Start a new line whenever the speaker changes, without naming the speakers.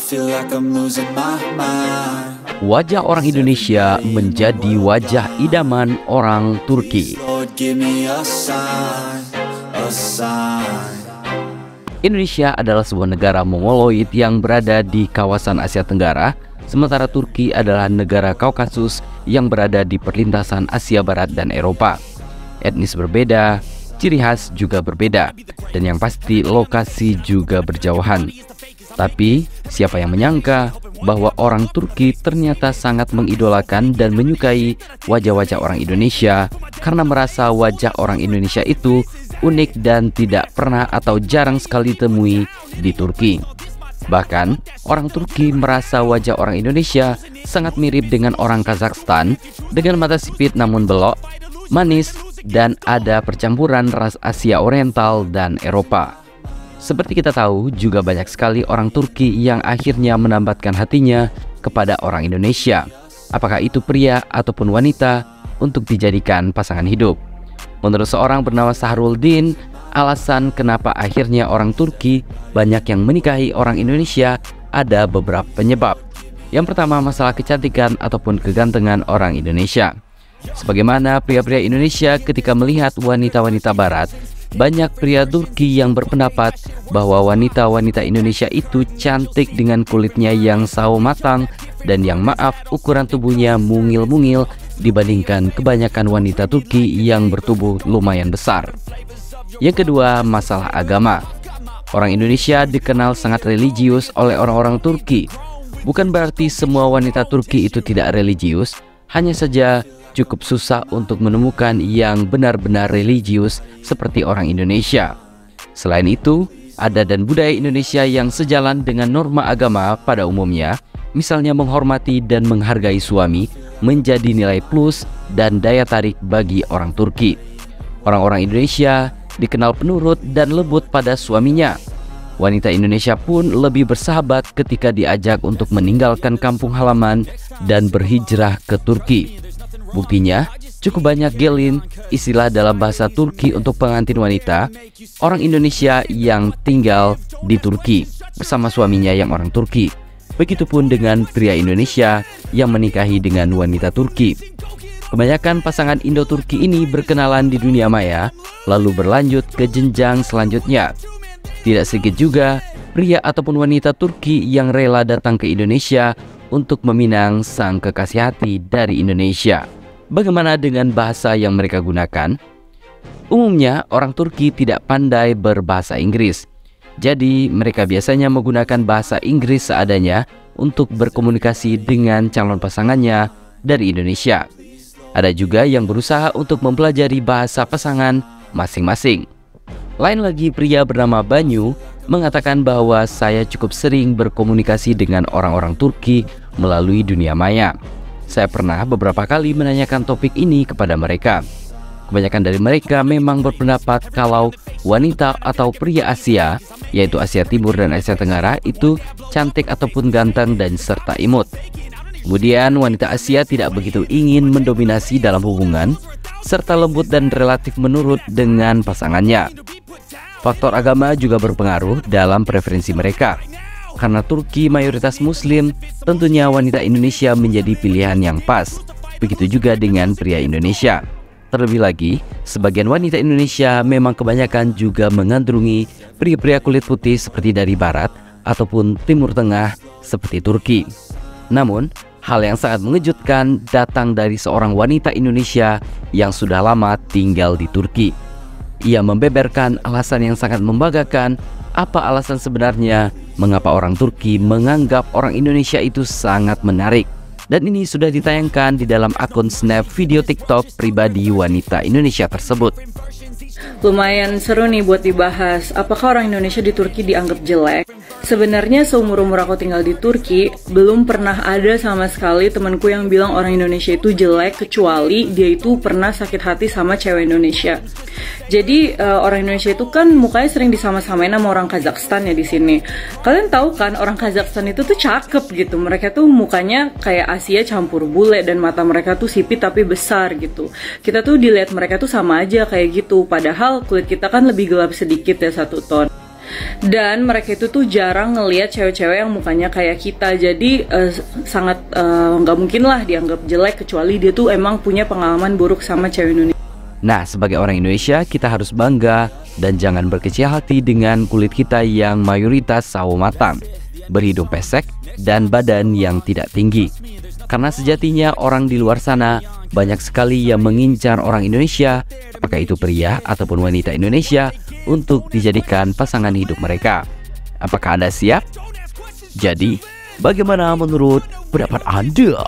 feel like I'm losing my mind.
Wajah orang Indonesia menjadi wajah idaman orang Turki.
Lord, give me a sign, a sign.
Indonesia adalah sebuah negara Mongoloid yang berada di kawasan Asia Tenggara, sementara Turki adalah negara Kaukasus yang berada di perlintasan Asia Barat dan Eropa. Etnis berbeda, ciri khas juga berbeda, dan yang pasti lokasi juga berjauhan. Tapi, siapa yang menyangka bahwa orang Turki ternyata sangat mengidolakan dan menyukai wajah-wajah orang Indonesia karena merasa wajah orang Indonesia itu unik dan tidak pernah atau jarang sekali ditemui di Turki. Bahkan, orang Turki merasa wajah orang Indonesia sangat mirip dengan orang Kazakhstan dengan mata sipit namun belok, manis, dan ada percampuran ras Asia Oriental dan Eropa. Seperti kita tahu, juga banyak sekali orang Turki yang akhirnya menambatkan hatinya kepada orang Indonesia, apakah itu pria ataupun wanita, untuk dijadikan pasangan hidup. Menurut seorang bernama Sahruldin, alasan kenapa akhirnya orang Turki banyak yang menikahi orang Indonesia ada beberapa penyebab. Yang pertama, masalah kecantikan ataupun kegantengan orang Indonesia. Sebagaimana pria-pria Indonesia ketika melihat wanita-wanita Barat, banyak pria Turki yang berpendapat bahwa wanita-wanita Indonesia itu cantik dengan kulitnya yang sawo matang dan yang ukuran tubuhnya mungil-mungil dibandingkan kebanyakan wanita Turki yang bertubuh lumayan besar. Yang kedua, masalah agama. Orang Indonesia dikenal sangat religius oleh orang-orang Turki. Bukan berarti semua wanita Turki itu tidak religius, hanya saja cukup susah untuk menemukan yang benar-benar religius seperti orang Indonesia. Selain itu, adat dan budaya Indonesia yang sejalan dengan norma agama pada umumnya, misalnya menghormati dan menghargai suami, menjadi nilai plus dan daya tarik bagi orang Turki. Orang-orang Indonesia dikenal penurut dan lembut pada suaminya. Wanita Indonesia pun lebih bersahabat ketika diajak untuk meninggalkan kampung halaman dan berhijrah ke Turki. Buktinya, cukup banyak gelin, istilah dalam bahasa Turki untuk pengantin wanita, orang Indonesia yang tinggal di Turki bersama suaminya yang orang Turki. Begitupun dengan pria Indonesia yang menikahi dengan wanita Turki. Kebanyakan pasangan Indo-Turki ini berkenalan di dunia maya, lalu berlanjut ke jenjang selanjutnya. Tidak sedikit juga pria ataupun wanita Turki yang rela datang ke Indonesia untuk meminang sang kekasih hati dari Indonesia. Bagaimana dengan bahasa yang mereka gunakan? Umumnya orang Turki tidak pandai berbahasa Inggris. Jadi mereka biasanya menggunakan bahasa Inggris seadanya untuk berkomunikasi dengan calon pasangannya dari Indonesia. Ada juga yang berusaha untuk mempelajari bahasa pasangan masing-masing. Lain lagi, pria bernama Banyu mengatakan bahwa saya cukup sering berkomunikasi dengan orang-orang Turki melalui dunia maya. Saya pernah beberapa kali menanyakan topik ini kepada mereka. Kebanyakan dari mereka memang berpendapat kalau wanita atau pria Asia, yaitu Asia Timur dan Asia Tenggara, itu cantik ataupun ganteng dan serta imut. Kemudian wanita Asia tidak begitu ingin mendominasi dalam hubungan, serta lembut dan relatif menurut dengan pasangannya. Faktor agama juga berpengaruh dalam preferensi mereka. Karena Turki mayoritas Muslim, tentunya wanita Indonesia menjadi pilihan yang pas. Begitu juga dengan pria Indonesia. Terlebih lagi, sebagian wanita Indonesia memang kebanyakan juga mengandrungi pria-pria kulit putih seperti dari Barat ataupun Timur Tengah seperti Turki. Namun, hal yang sangat mengejutkan datang dari seorang wanita Indonesia yang sudah lama tinggal di Turki. Ia membeberkan alasan yang sangat membanggakan. Apa alasan sebenarnya mengapa orang Turki menganggap orang Indonesia itu sangat menarik? Dan ini sudah ditayangkan di dalam akun snap video TikTok pribadi wanita Indonesia tersebut.
Lumayan seru nih buat dibahas. Apakah orang Indonesia di Turki dianggap jelek? Sebenarnya seumur-umur aku tinggal di Turki, belum pernah ada sama sekali temanku yang bilang orang Indonesia itu jelek, kecuali dia itu pernah sakit hati sama cewek Indonesia. Jadi orang Indonesia itu kan mukanya sering disama-samain sama orang Kazakhstan ya di sini. Kalian tahu kan orang Kazakhstan itu tuh cakep gitu. Mereka tuh mukanya kayak Asia campur bule dan mata mereka tuh sipit tapi besar gitu. Kita tuh dilihat mereka tuh sama aja kayak gitu. Padahal kulit kita kan lebih gelap sedikit ya 1 ton. Dan mereka itu tuh jarang ngelihat cewek-cewek yang mukanya kayak kita. Jadi sangat nggak mungkin lah dianggap jelek, kecuali dia tuh emang punya pengalaman buruk sama cewek Indonesia.
Nah, sebagai orang Indonesia, kita harus bangga dan jangan berkecil hati dengan kulit kita yang mayoritas sawo matang, berhidung pesek, dan badan yang tidak tinggi. Karena sejatinya orang di luar sana banyak sekali yang mengincar orang Indonesia, apakah itu pria ataupun wanita Indonesia, untuk dijadikan pasangan hidup mereka. Apakah Anda siap? Jadi, bagaimana menurut pendapat Anda?